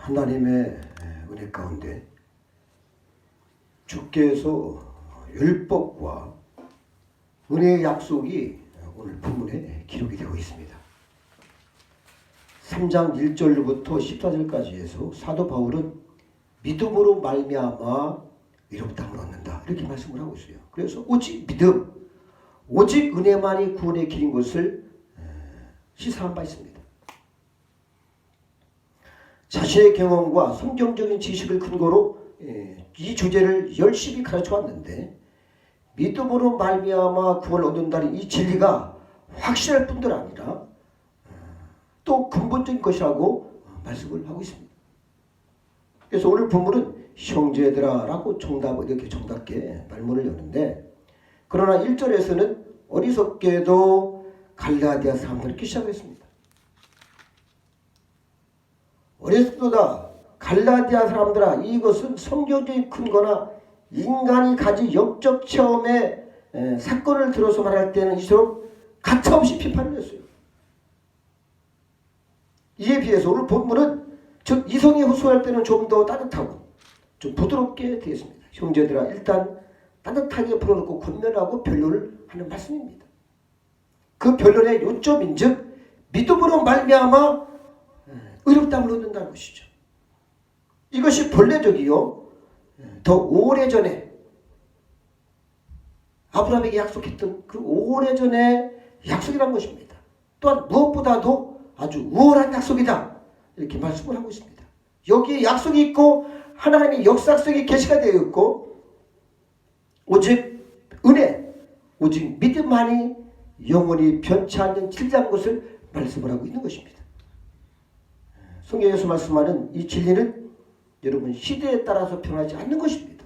하나님의 은혜 가운데 주께서 율법과 은혜의 약속이 오늘 본문에 기록이 되고 있습니다. 3장 1절부터 14절까지 해서 사도 바울은 믿음으로 말미암아 의롭다함을 얻는다 이렇게 말씀을 하고 있어요. 그래서 오직 믿음, 오직 은혜만이 구원의 길인 것을 시사한 바 있습니다. 자신의 경험과 성경적인 지식을 근거로 이 주제를 열심히 가르쳐 왔는데 믿음으로 말미암아 구원을 얻는다는 이 진리가 확실할 뿐들 아니라 또 근본적인 것이라고 말씀을 하고 있습니다. 그래서 오늘 본문은 형제들아 라고 이렇게 정답게 말문을 여는데, 그러나 1절에서는 어리석게도 갈라디아 사람들을 이렇게 시작했습니다. 어리석도다 갈라디아 사람들아, 이것은 성경적인 근거나 인간이 가진 영적 체험의 사건을 들어서 말할 때는 이처럼 가차없이 비판을 했어요. 이에 비해서 오늘 본문은 즉 이성이 호소할 때는 좀 더 따뜻하고 좀 부드럽게 되겠습니다. 형제들아, 일단 따뜻하게 불어넣고 권면하고 변론을 하는 말씀입니다. 그 변론의 요점인 즉 믿음으로 말미암아 의롭다함을 얻는다는 것이죠. 이것이 본래적이요 더 오래전에 아브라함에게 약속했던 그 오래전의 약속이라는 것입니다. 또한 무엇보다도 아주 우월한 약속이다 이렇게 말씀을 하고 있습니다. 여기에 약속이 있고 하나님의 역사성이 계시가 되어 있고 오직 은혜, 오직 믿음만이 영원히 변치 않는 진리한 것을 말씀을 하고 있는 것입니다. 성경에서 말씀하는 이 진리는 여러분 시대에 따라서 변하지 않는 것입니다.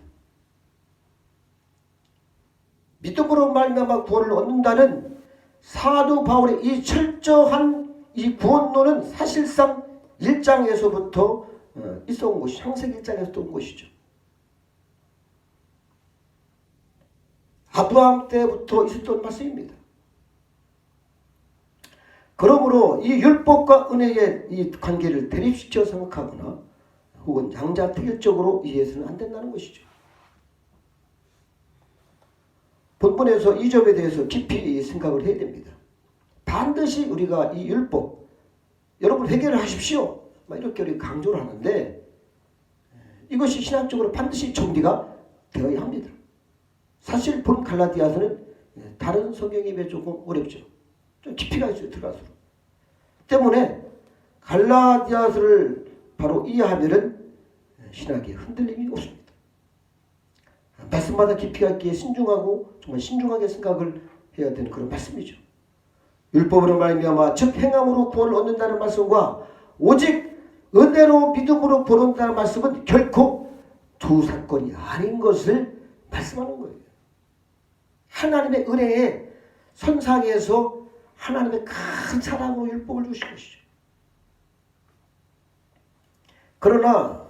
믿음으로 말미암아 구원을 얻는다는 사도 바울의 이 철저한 이 구원론은 사실상 1장에서부터 있어온 것이 창세기 1장에서 온 것이죠. 아브라함 때부터 있었던 말씀입니다. 그러므로 이 율법과 은혜의 이 관계를 대립시켜 생각하거나 혹은 양자택일적으로 이해해서는 안 된다는 것이죠. 본문에서 이 점에 대해서 깊이 생각을 해야 됩니다. 반드시 우리가 이 율법, 여러분 해결을 하십시오 이렇게 우리가 강조를 하는데 이것이 신학적으로 반드시 정리가 되어야 합니다. 사실 본 갈라디아서는 다른 성경에 비해 조금 어렵죠. 좀 깊이가 있어요. 들어갈수록. 때문에 갈라디아서를 바로 이해하면은 신학에 흔들림이 없습니다. 말씀마다 깊이가 있기에 신중하고 정말 신중하게 생각을 해야 되는 그런 말씀이죠. 율법으로 말미암아 즉 행함으로 구원을 얻는다는 말씀과 오직 은혜로 믿음으로 구원을 얻는다는 말씀은 결코 두 사건이 아닌 것을 말씀하는 거예요. 하나님의 은혜의 선상에서 하나님의 큰 사랑으로 율법을 주신 것이죠. 그러나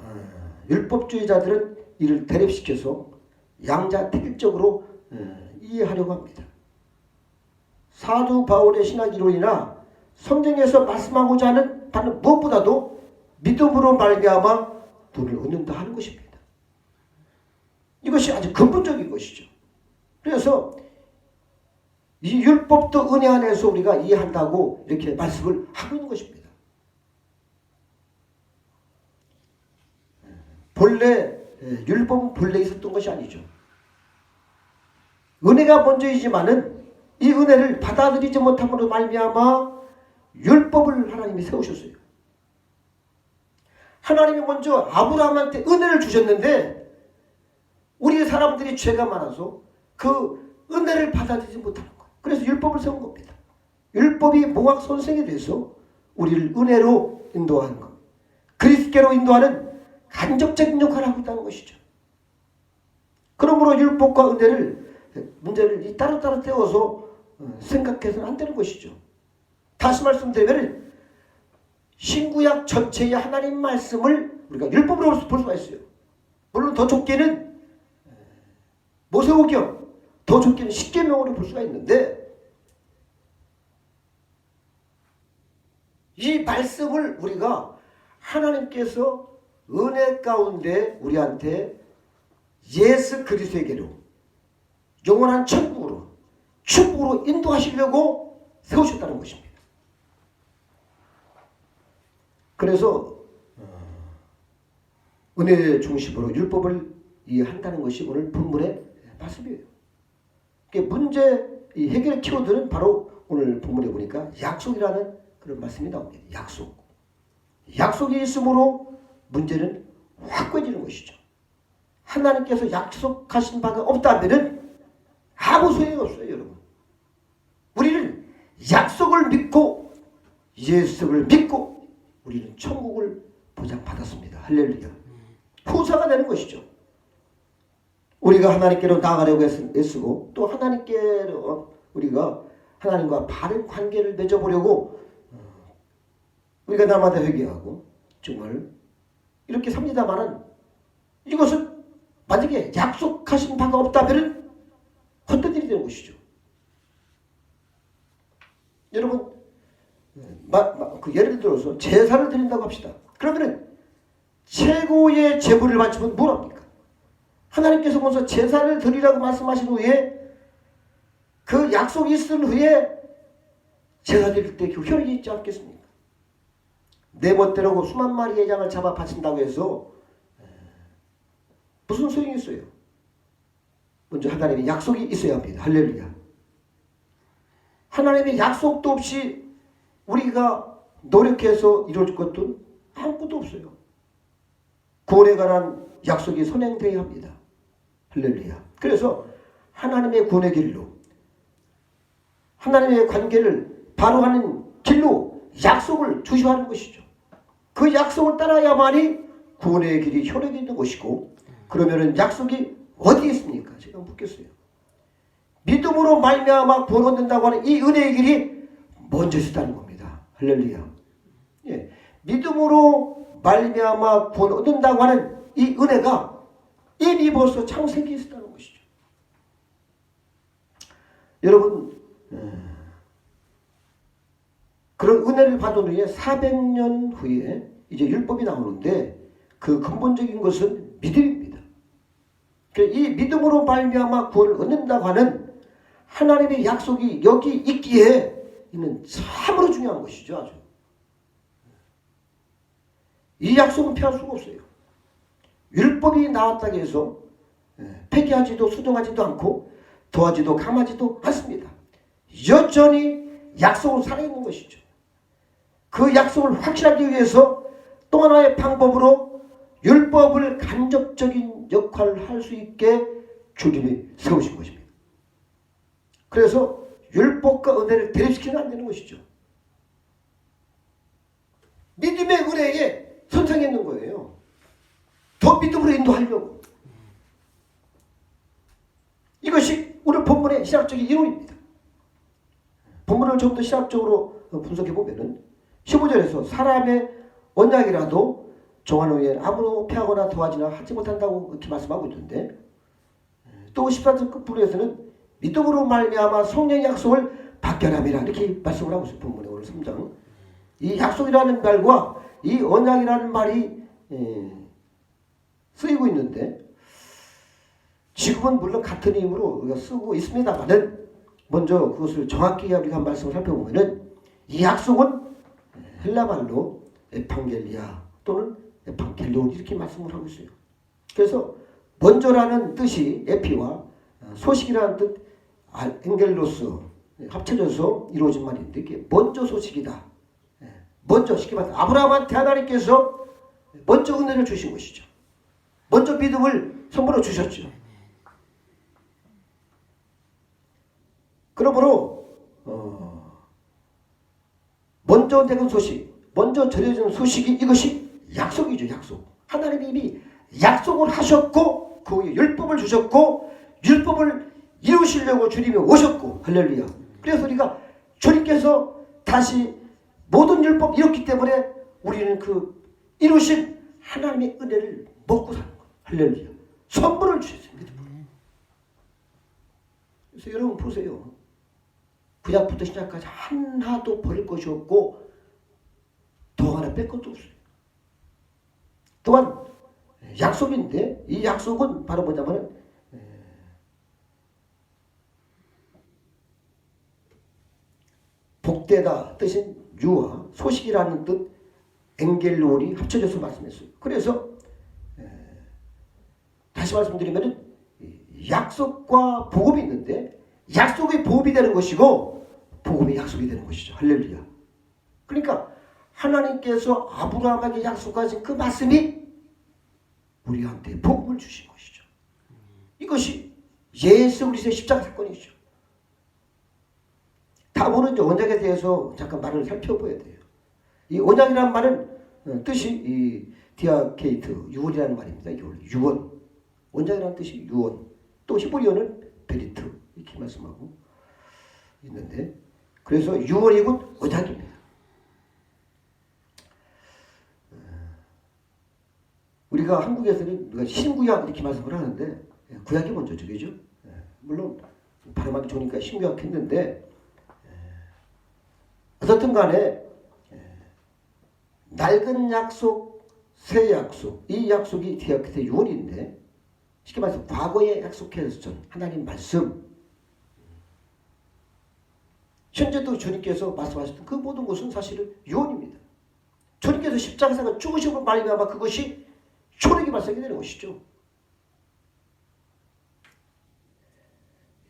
율법주의자들은 이를 대립시켜서 양자택일적으로 이해하려고 합니다. 사도 바울의 신학 이론이나 성경에서 말씀하고자 하는 바는 무엇보다도 믿음으로 말미암아 돈을 얻는다 하는 것입니다. 이것이 아주 근본적인 것이죠. 그래서 이 율법도 은혜 안에서 우리가 이해한다고 이렇게 말씀을 하고 있는 것입니다. 본래 율법은 본래 있었던 것이 아니죠. 은혜가 먼저이지만은 이 은혜를 받아들이지 못함으로 말미암아 율법을 하나님이 세우셨어요. 하나님이 먼저 아브라함한테 은혜를 주셨는데 우리 사람들이 죄가 많아서 그 은혜를 받아들이지 못하는 거예요. 그래서 율법을 세운 겁니다. 율법이 몽학 선생이 돼서 우리를 은혜로 인도하는 것, 그리스도로 인도하는 간접적인 역할을 하고 있다는 것이죠. 그러므로 율법과 은혜를 문제를 따로따로 떼어서 생각해서는 안 되는 것이죠. 다시 말씀드리면 신구약 전체의 하나님 말씀을 우리가 율법으로 볼 수가 있어요. 물론 더 좁게는 모세오경, 더 좁게는 십계명으로 볼 수가 있는데 이 말씀을 우리가 하나님께서 은혜 가운데 우리한테 예수 그리스도에게로 영원한 천국으로 축복으로 인도하시려고 세우셨다는 것입니다. 그래서 은혜 중심으로 율법을 이해한다는 것이 오늘 본문의 말씀이에요. 문제 해결의 키워드는 바로 오늘 본문에 보니까 약속이라는 그런 말씀이 나옵니다. 약속. 약속이 있으므로 문제는 확고해지는 것이죠. 하나님께서 약속하신 바가 없다면 아무 소용이 없어요, 여러분. 우리는 약속을 믿고 예수를 믿고 우리는 천국을 보장받았습니다. 할렐루야. 후사가 되는 것이죠. 우리가 하나님께로 나아가려고 애쓰고 또 하나님께로 우리가 하나님과 바른 관계를 맺어보려고 우리가 날마다 회개하고 정말 이렇게 삽니다마는 이것은 만약에 약속하신 바가 없다면 헛되들이 되는 것이죠. 여러분 예를 들어서 제사를 드린다고 합시다. 그러면은 최고의 제물을 바치면 뭘 합니까? 하나님께서 먼저 제사를 드리라고 말씀하신 후에 그 약속이 있은 후에 제사 드릴 때 그 효력이 있지 않겠습니까? 내 멋대로 수만 마리의 양을 잡아 바친다고 해서 무슨 소용이 있어요? 먼저 하나님의 약속이 있어야 합니다. 할렐루야. 하나님의 약속도 없이 우리가 노력해서 이룰 것도 아무것도 없어요. 구원에 관한 약속이 선행되어야 합니다. 할렐루야. 그래서 하나님의 구원의 길로 하나님의 관계를 바로 하는 길로 약속을 주시하는 것이죠. 그 약속을 따라야만이 구원의 길이 효력이 있는 것이고 그러면은 약속이 어디에 있습니까? 제가 묻겠어요. 믿음으로 말미암아 구원 얻는다고 하는 이 은혜의 길이 먼저 있었다는 겁니다. 할렐루야. 예. 믿음으로 말미암아 구원 얻는다고 하는 이 은혜가 이미 벌써 창세기에 있었다는 것이죠. 여러분 그런 은혜를 받은 후에 400년 후에 이제 율법이 나오는데 그 근본적인 것은 믿음입니다. 이 믿음으로 말미암아 구원을 얻는다고 하는 하나님의 약속이 여기 있기에 이는 참으로 중요한 것이죠. 아주. 이 약속은 피할 수가 없어요. 율법이 나왔다고 해서 폐기하지도 수정하지도 않고 더하지도 감하지도 않습니다. 여전히 약속은 살아있는 것이죠. 그 약속을 확실하기 위해서 또 하나의 방법으로 율법을 간접적인 역할을 할 수 있게 주님이 세우신 것입니다. 그래서 율법과 은혜를 대립시키면 안 되는 것이죠. 믿음의 은혜에 선상했는 거예요. 더 믿음으로 인도하려고. 이것이 오늘 본문의 신학적인 이론입니다. 본문을 좀 더 신학적으로 분석해 보면은 15절에서 사람의 언약이라도 정한 후에 아무로 폐하거나 더하지나 하지 못한다고 이렇게 말씀하고 있는데 또 14절 끝부분에서는 믿음으로 말미암아 성령의 약속을 받게함이라 이렇게 말씀을 하고 있어요. 본문의 오늘 3장. 이 약속이라는 말과 이 언약이라는 말이 쓰이고 있는데 지금은 물론 같은 의미로 우리가 쓰고 있습니다만은 먼저 그것을 정확히 우리가 한 말씀을 살펴보면은 이 약속은 헬라말로 에판겔리아 또는 에판겔리온 이렇게 말씀을 하고 있어요. 그래서 먼저라는 뜻이 에피와 소식이라는 뜻 엔겔로스 합쳐져서 이루어진 말인데 이게 먼저 소식이다. 먼저 쉽게 말해서 아브라함한테 하나님께서 먼저 은혜를 주신 것이죠. 먼저 믿음을 선물로 주셨죠. 그러므로 먼저 내건 소식, 먼저 전해지는 소식이 이것이 약속이죠. 약속. 하나님이 이미 약속을 하셨고 그 후에 율법을 주셨고 율법을 이루시려고 주님이 오셨고 할렐루야. 그래서 우리가 주님께서 다시 모든 율법 이뤘기 때문에 우리는 그 이루신 하나님의 은혜를 먹고 사는 거예요. 할렐루야. 선물을 주셨습니다. 그래서 여러분 보세요. 구약부터 시작까지 하나도 버릴 것이 없고 더 하나 뺄 것도 없어요. 또한 약속인데 이 약속은 바로 뭐냐면 복되다 뜻인 유와 소식이라는 뜻 엔겔론이 합쳐져서 말씀했어요. 그래서 다시 말씀드리면 약속과 복음이 있는데 약속이 복음이 되는 것이고 복음이 약속이 되는 것이죠. 할렐루야. 그러니까 하나님께서 아브라함에게 약속하신 그 말씀이 우리한테 복음을 주신 것이죠. 이것이 예수 그리스도의 십자가 사건이죠. 다음으로 이제 언약에 대해서 잠깐 말을 살펴봐야 돼요. 이 언약이라는 말은 뜻이 이 디아케이트 유언이라는 말입니다. 유언. 언약이라는 뜻이 유언. 또 히브리어는 베리트 이렇게 말씀하고 있는데 그래서 유언이고 언약입니다. 우리가 한국에서는 우리가 신구약 이렇게 말씀을 하는데 구약이 먼저죠, 그죠? 물론 발음하기 좋으니까 신구약 했는데 어떻든 간에 낡은 약속, 새 약속, 이 약속이 디아케이트 유언인데 쉽게 말해서 과거에 약속했던 하나님 말씀 현재도 주님께서 말씀하셨던 그 모든 것은 사실은 유언입니다. 주님께서 십자가에서 죽으심으로 말미암아 그것이 초력이 발생이 되는 것이죠.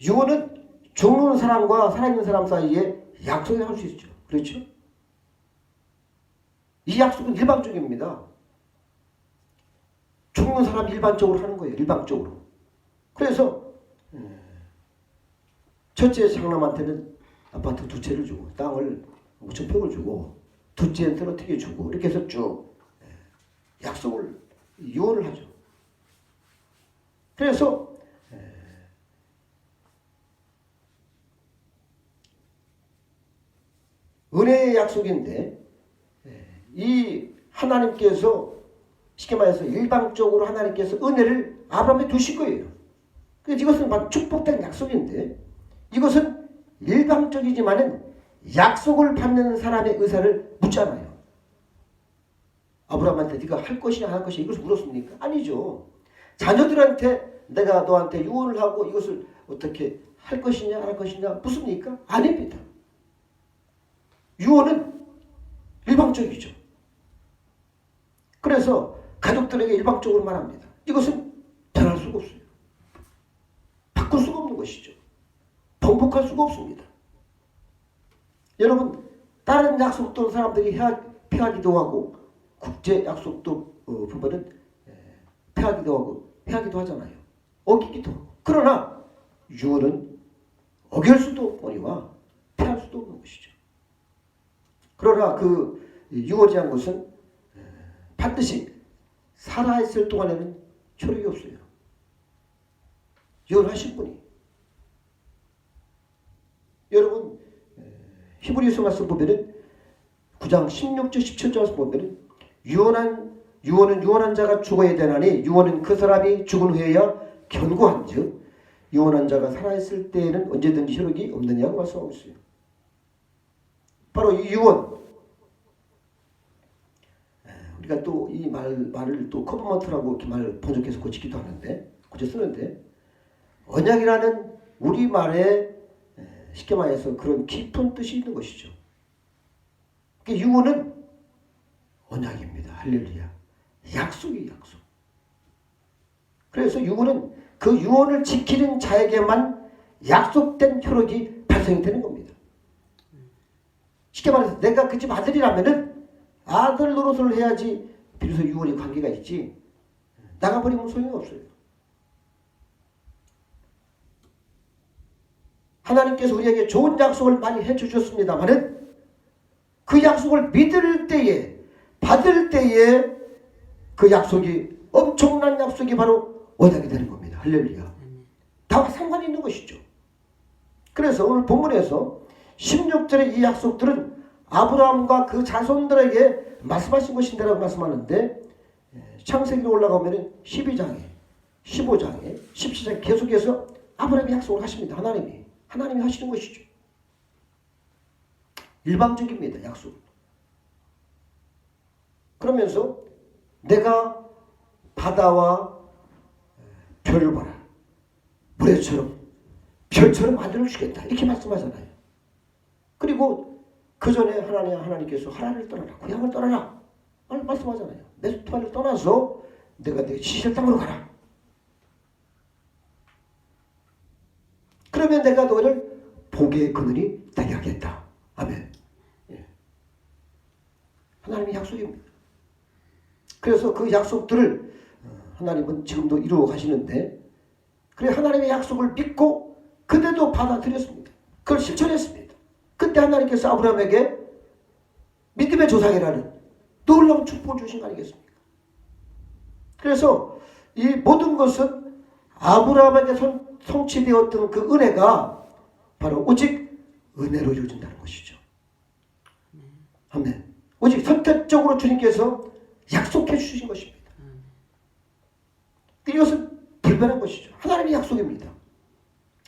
유언은 죽는 사람과 살아있는 사람 사이에 약속을 할 수 있죠. 그렇죠? 이 약속은 일방적입니다. 죽는 사람 일반적으로 하는 거예요. 일방적으로. 그래서 첫째 장남한테는 아파트 2채를 주고 땅을 5,000평을 주고 둘째한테는 어떻게 주고 이렇게 해서 쭉 약속을 유언을 하죠. 그래서 은혜의 약속인데 이 하나님께서 쉽게 말해서 일방적으로 하나님께서 은혜를 아브라함에 두신 거예요. 그래서 이것은 바로 축복된 약속인데 이것은 일방적이지만은 약속을 받는 사람의 의사를 묻잖아요. 아브라함한테 네가 할 것이냐 안 할 것이냐 이것을 물었습니까? 아니죠. 자녀들한테 내가 너한테 유언을 하고 이것을 어떻게 할 것이냐 안 할 것이냐 묻습니까? 아닙니다. 유언은 일방적이죠. 그래서 가족들에게 일방적으로 말합니다. 이것은 변할 수가 없어요. 바꿀 수가 없는 것이죠. 번복할 수가 없습니다. 여러분 다른 약속도 사람들이 폐하기도 하고 국제 약속도 보면은 폐하기도 하고 폐하기도 하잖아요. 어기기도 하고. 그러나 유언은 어길 수도 없거니와 폐할 수도 없는 것이죠. 그러나 그 유언이란 것은 반드시 살아있을 동안에는 효력이 없어요. 유언하신 분이. 여러분 히브리서 말씀 보면은 9장 16절 17절 보면은 유언은 유언한 자가 죽어야 되나니 유언은 그 사람이 죽은 후에야 견고한즉 유언한 자가 살아있을 때에는 언제든지 효력이 없느냐고 말씀하고 있어요. 바로 이 유언. 우리가 또 이 말을 또 커버먼트라고 이렇게 말 번역해서 고치기도 하는데 고쳐 쓰는데 언약이라는 우리 말에 쉽게 말해서 그런 깊은 뜻이 있는 것이죠. 유언은 언약입니다. 할렐루야. 약속이 약속. 그래서 유언은 그 유언을 지키는 자에게만 약속된 효력이 발생이 되는 겁니다. 쉽게 말해서 내가 그 집 아들이라면은 아들 노릇을 해야지 비로소 유언이 관계가 있지 나가버리면 소용이 없어요. 하나님께서 우리에게 좋은 약속을 많이 해주셨습니다만은 그 약속을 믿을 때에 받을 때에 그 약속이 엄청난 약속이 바로 언약이 되는 겁니다. 할렐루야. 다와 상관이 있는 것이죠. 그래서 오늘 본문에서 16절의 이 약속들은 아브라함과 그 자손들에게 말씀하신 것인데라고 말씀하는데 창세기로 올라가면 12장에 15장에 17장에 계속해서 아브라함이 약속을 하십니다. 하나님이 하시는 것이죠. 일방적입니다. 약속. 그러면서 내가 바다와 별을 봐라. 모래처럼 별처럼 만들어 주겠다. 이렇게 말씀하잖아요. 그리고 그 전에 하나님께서 하나님을 떠나라. 고향을 떠나라. 말씀하잖아요. 메소포타미아를 떠나서 내가 내 지실 땅으로 가라. 그러면 내가 너희를 복의 그늘이 되게 하겠다. 아멘. 예. 하나님의 약속입니다. 그래서 그 약속들을 하나님은 지금도 이루어 가시는데, 그래 하나님의 약속을 믿고 그대도 받아들였습니다. 그걸 실천했습니다. 그때 하나님께서 아브라함에게 믿음의 조상이라는 놀라운 축복을 주신 거 아니겠습니까? 그래서 이 모든 것은 아브라함에게 성취되었던 그 은혜가 바로 오직 은혜로 이루어진다는 것이죠. 아멘. 오직 선택적으로 주님께서 약속해 주신 것입니다. 이것은 불변한 것이죠. 하나님의 약속입니다.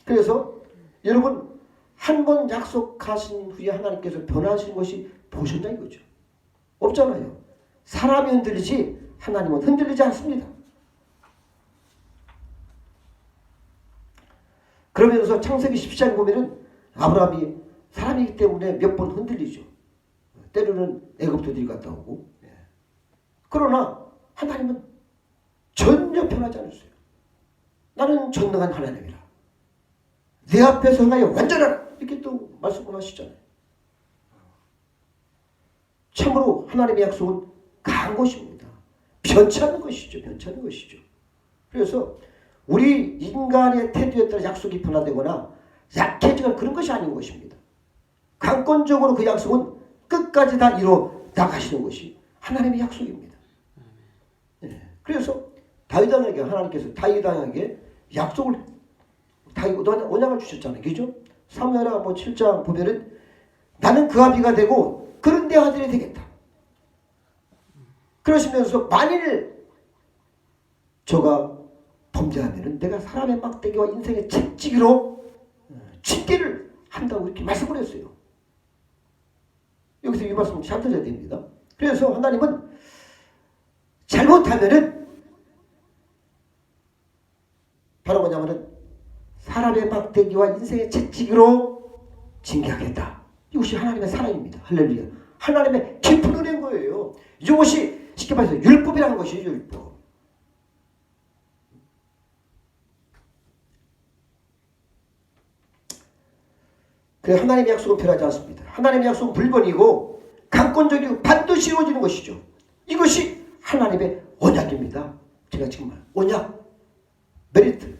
그래서 여러분 한 번 약속하신 후에 하나님께서 변하신 것이 보셨나 이거죠. 없잖아요. 사람이 흔들리지 하나님은 흔들리지 않습니다. 그러면서 창세기 17장에 보면은 아브라함이 사람이기 때문에 몇 번 흔들리죠. 때로는 애굽도 들이갔다 오고. 그러나 하나님은 전혀 변하지 않았어요. 나는 전능한 하나님이라. 내 앞에서 행하여 완전하라. 이렇게 또 말씀을 하시잖아요. 참으로 하나님의 약속은 강한 것입니다. 변치 않는 것이죠. 변치 않는 것이죠. 그래서 우리 인간의 태도에 따라 약속이 변화되거나 약해지거나 그런 것이 아닌 것입니다. 강권적으로 그 약속은 끝까지 다 이뤄 나가시는 것이 하나님의 약속입니다. 그래서 다윗 왕에게 하나님께서 다윗 왕에게 약속을 언약을 주셨잖아요. 그죠? 사무엘하 7장 보면은 나는 그 아비가 되고 그런 내 아들이 되겠다. 그러시면서 만일 저가 범죄하면은 내가 사람의 막대기와 인생의 채찍으로 징계를 한다고 이렇게 말씀을 했어요. 여기서 이 말씀 잘 들어야 됩니다. 그래서 하나님은 잘못하면은 바로 뭐냐면은 사람의 막대기와 인생의 채찍으로 징계하겠다. 이것이 하나님의 사랑입니다. 할렐루야. 하나님의 깊은 은혜인 거예요. 이것이 쉽게 말해서 율법이라는 것이죠. 율법. 그래 하나님의 약속은 변하지 않습니다. 하나님의 약속은 불변이고 강권적이고 반드시 이루어지는 것이죠. 이것이 하나님의 언약입니다. 제가 지금 말 언약, 메리트,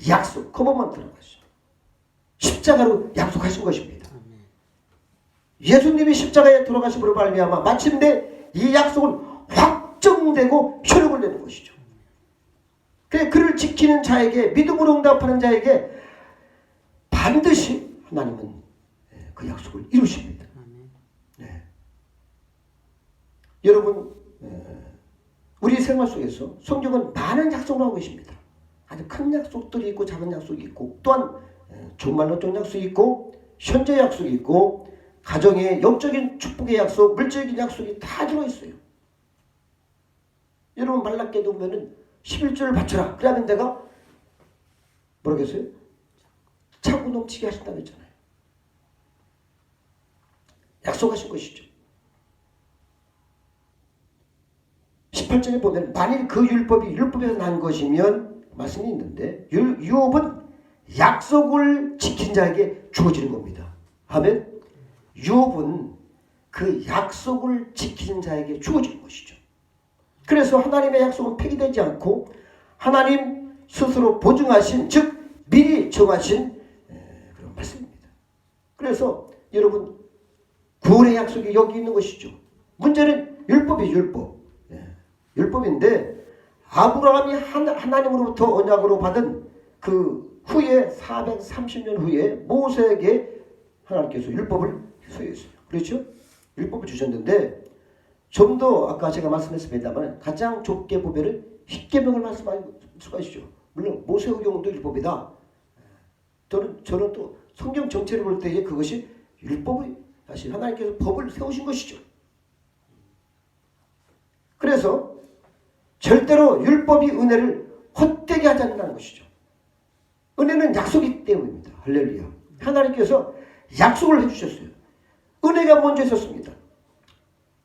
약속, 커버먼트 들어가죠. 십자가로 약속하신 것입니다. 예수님이 십자가에 돌아가심으로 말미암아 마침내 이 약속은 확정되고 효력을 내는 것이죠. 그래 그를 지키는 자에게 믿음으로 응답하는 자에게 반드시 하나님은 그 약속을 이루십니다. 네. 여러분 우리 생활 속에서 성경은 많은 약속을 하고 계십니다. 아주 큰 약속들이 있고 작은 약속이 있고 또한 종말론적 약속이 있고 현재 약속이 있고 가정의 영적인 축복의 약속, 물질적인 약속이 다 들어있어요. 여러분 말라기도 보면은 11조를 바쳐라. 그러면 내가 뭐라겠어요? 차고 넘치게 하신다고 했잖아요. 약속하신 것이죠. 18절에 보면 만일 그 율법이 율법에서 난 것이면 말씀이 있는데 유업은 약속을 지킨 자에게 주어지는 겁니다. 아멘. 유업은 그 약속을 지키는 자에게 주어지는 것이죠. 그래서 하나님의 약속은 폐기되지 않고 하나님 스스로 보증하신 즉 미리 정하신 그런 말씀입니다. 그래서 여러분 구원의 약속이 여기 있는 것이죠. 문제는 율법이 율법인데 아브라함이 하나님으로부터 언약으로 받은 그 후에 430년 후에 모세에게 하나님께서 율법을 수여했어요. 그렇죠? 율법을 주셨는데 좀 더 아까 제가 말씀했습니다만 가장 좁게 보면은 십계명을 말씀하시죠. 물론 모세오경도 율법이다. 저는 또 성경 전체를 볼 때에 그것이 율법이 사실 하나님께서 법을 세우신 것이죠. 그래서 절대로 율법이 은혜를 헛되게 하지 않는다는 것이죠. 은혜는 약속이기 때문입니다. 할렐루야. 하나님께서 약속을 해주셨어요. 은혜가 먼저 있었습니다.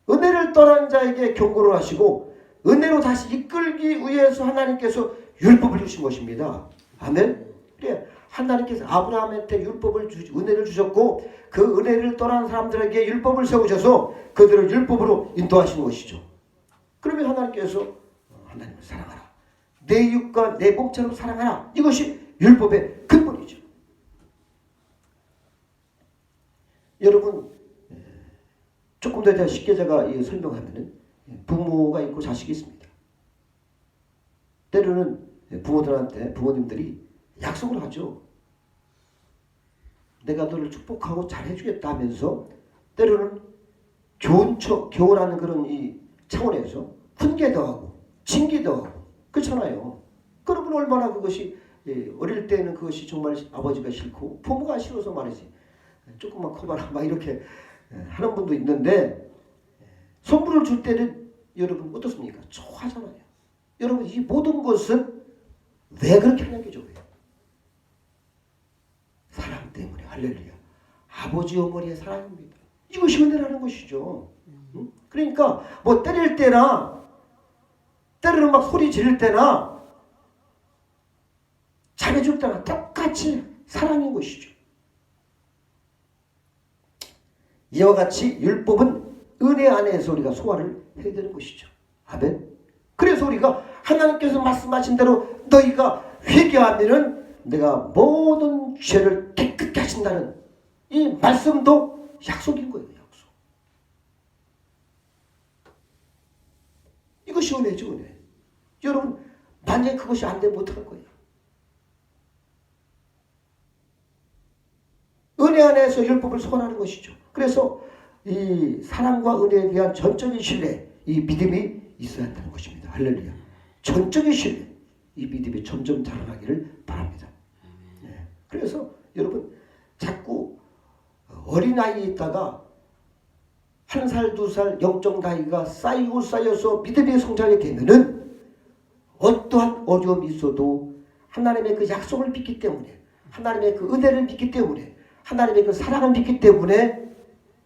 은혜를 떠난 자에게 경고를 하시고 은혜로 다시 이끌기 위해서 하나님께서 율법을 주신 것입니다. 아멘. 그래 하나님께서 아브라함한테 은혜를 주셨고 그 은혜를 떠난 사람들에게 율법을 세우셔서 그들을 율법으로 인도하신 것이죠. 그러면 하나님께서 하나님을 사랑하라. 내 이웃과 내 몸처럼 사랑하라. 이것이 율법의 근본이죠. 여러분 조금 더 쉽게 제가 설명하면은 부모가 있고 자식이 있습니다. 때로는 부모님들이 약속을 하죠. 내가 너를 축복하고 잘해주겠다 하면서 때로는 교훈하는 그런 이 차원에서 훈계도 하고 징계도 하고 그렇잖아요. 그러면 얼마나 그것이 어릴 때는 그것이 정말 아버지가 싫고 부모가 싫어서 말이지 조금만 커봐라 막 이렇게 하는 분도 있는데 선물을 줄 때는 여러분 어떻습니까? 좋아하잖아요. 여러분 이 모든 것은 왜 그렇게 하는 게 좋아요? 사랑 때문에. 할렐루야. 아버지 어머니의 사랑입니다. 이것이 은혜라는 것이죠. 응? 그러니까 뭐 때릴 때나 때로는 막 소리 지를 때나 잘해줄 때나 똑같이 사랑인 것이죠. 이와 같이 율법은 은혜 안에서 우리가 소화를 해야 되는 것이죠. 아멘. 그래서 우리가 하나님께서 말씀하신 대로 너희가 회개하면은 내가 모든 죄를 깨끗게 하신다는 이 말씀도 약속인 거예요. 약속. 이것이 은혜죠. 은혜. 여러분 만약에 그것이 안 되면 어떡할 거예요? 은혜 안에서 율법을 소원하는 것이죠. 그래서 이 사랑과 은혜에 대한 전적인 신뢰, 이 믿음이 있어야 한다는 것입니다. 할렐루야. 전적인 신뢰, 이 믿음이 점점 자라나기를 바랍니다. 네. 그래서 여러분 자꾸 어린아이에 있다가 1살, 2살 영적 나이가 쌓여서 믿음의 성장이 되면은 어떠한 어려움이 있어도 하나님의 그 약속을 믿기 때문에 하나님의 그 은혜를 믿기 때문에 하나님의 그 사랑을 믿기 때문에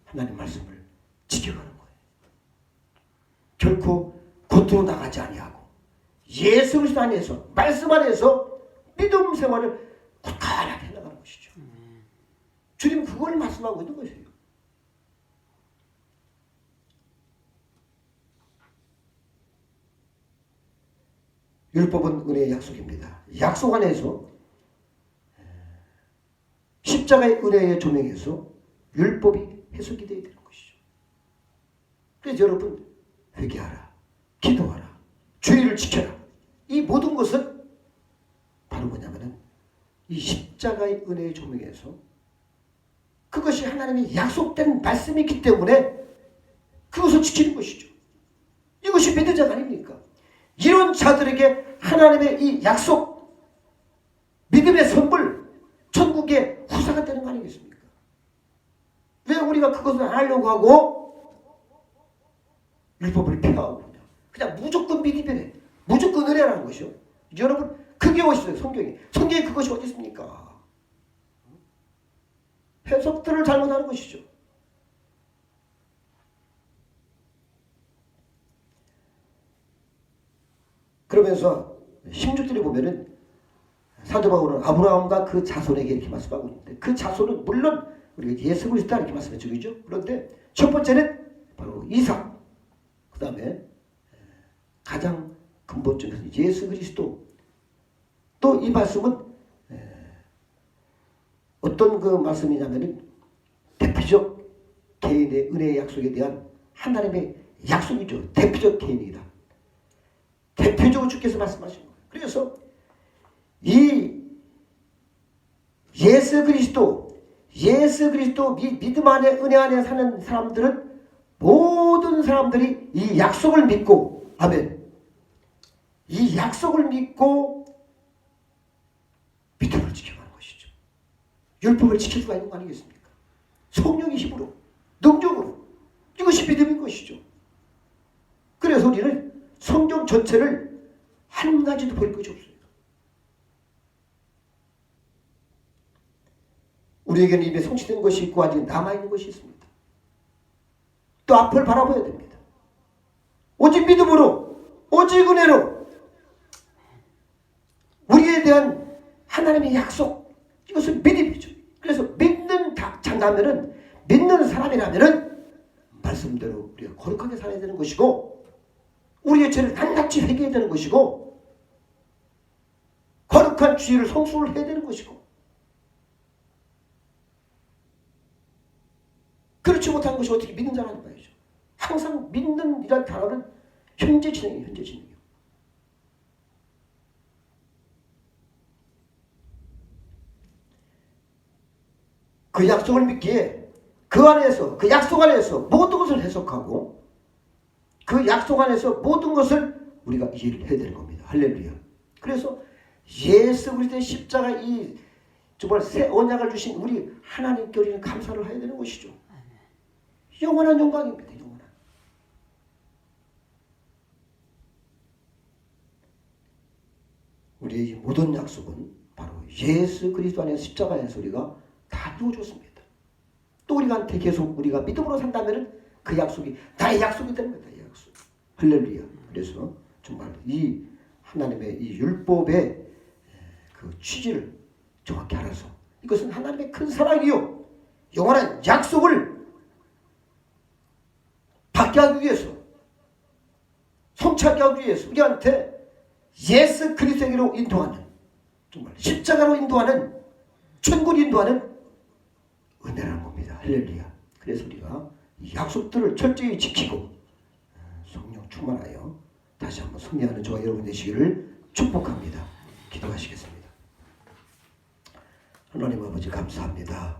하나님 말씀을 지켜가는 거예요. 결코 겉으로 나가지 아니하고 예수 그리스도 안에서 말씀 안에서 믿음 생활을 굳건하게 해나가는 것이죠. 주님 그걸 말씀하고 있는 것이에요. 율법은 은혜의 약속입니다. 약속 안에서 십자가의 은혜의 조명에서 율법이 해석이 되어야 되는 것이죠. 그래서 여러분 회개하라, 기도하라, 주의를 지켜라. 이 모든 것은 바로 뭐냐면은 이 십자가의 은혜의 조명에서 그것이 하나님의 약속된 말씀이기 때문에 그것을 지키는 것이죠. 이것이 믿는 자가 아닙니까? 이런 자들에게 하나님의 이 약속, 믿음의 선물, 천국의 후사가 되는 거 아니겠습니까? 왜 우리가 그것을 안 하려고 하고 율법을 피하고 그냥 무조건 믿음이래, 무조건 은혜라는 것이요. 여러분 그게 어디 있어요? 성경에 그것이 어디 있습니까? 해석들을 잘못하는 것이죠. 그러면서 16절에 보면은 사도 바울은 아브라함과 그 자손에게 이렇게 말씀하고 있는데 그 자손은 물론 우리가 예수 그리스도다 이렇게 말씀해 주죠. 그런데 첫 번째는 바로 이삭, 그 다음에 가장 근본적인 예수 그리스도. 또 이 말씀은 어떤 그 말씀이냐면은 대표적 개인의 은혜의 약속에 대한 하나님의 약속이죠. 대표적 개인이다. 대표적으로 주께서 말씀하신 거예요. 그래서 이 예수 그리스도 믿음 안에 은혜 안에 사는 사람들은 모든 사람들이 이 약속을 믿고 아멘. 이 약속을 믿고 믿음을 지켜가는 것이죠. 율법을 지킬 수가 있는 거 아니겠습니까? 성령의 힘으로 능력으로 이것이 믿음인 것이죠. 그래서 우리는 성경 전체를 한 가지도 버릴 것이 없어요. 우리에게는 이미 성취된 것이 있고 아직 남아있는 것이 있습니다. 또 앞을 바라봐야 됩니다. 오직 믿음으로, 오직 은혜로 우리에 대한 하나님의 약속, 이것은 믿음이죠. 그래서 믿는 자라면은, 믿는 사람이라면은 말씀대로 우리가 거룩하게 살아야 되는 것이고, 우리의 죄를 낱낱이 회개해야 되는 것이고, 거룩한 주의를 성수를 해야 되는 것이고, 그렇지 못한 것이 어떻게 믿는 자라는 거죠. 항상 믿는 이란 단어는 현재 진행이에요. 현재 진행이에요. 그 약속을 믿기에 그 안에서, 그 약속 안에서 모든 것을 해석하고 그 약속 안에서 모든 것을 우리가 이해를 해야 되는 겁니다. 할렐루야. 그래서 예수 그리스도의 십자가, 이 정말 새 언약을 주신 우리 하나님께 우리는 감사를 해야 되는 것이죠. 영원한 영광입니다. 영원한. 우리의 모든 약속은 바로 예수 그리스도 안에서 십자가에서 우리가 다 이루어졌습니다. 또 우리한테 계속 우리가 믿음으로 산다면 그 약속이 나의 약속이 되는 거다. 이 약속. 할렐루야. 그래서 정말 이 하나님의 이 율법의 그 취지를 정확히 알아서, 이것은 하나님의 큰 사랑이요 영원한 약속을 받게 하기 위해서, 성취하게 하기 위해서 우리한테 예수 그리스도에게로 인도하는, 정말 십자가로 인도하는, 천국으로 인도하는 은혜라는 겁니다. 할렐루야. 그래서 우리가 이 약속들을 철저히 지키고 성령 충만하여 다시 한번 승리하는 저와 여러분 되시기를 축복합니다. 기도하시겠습니다. 하나님 아버지 감사합니다.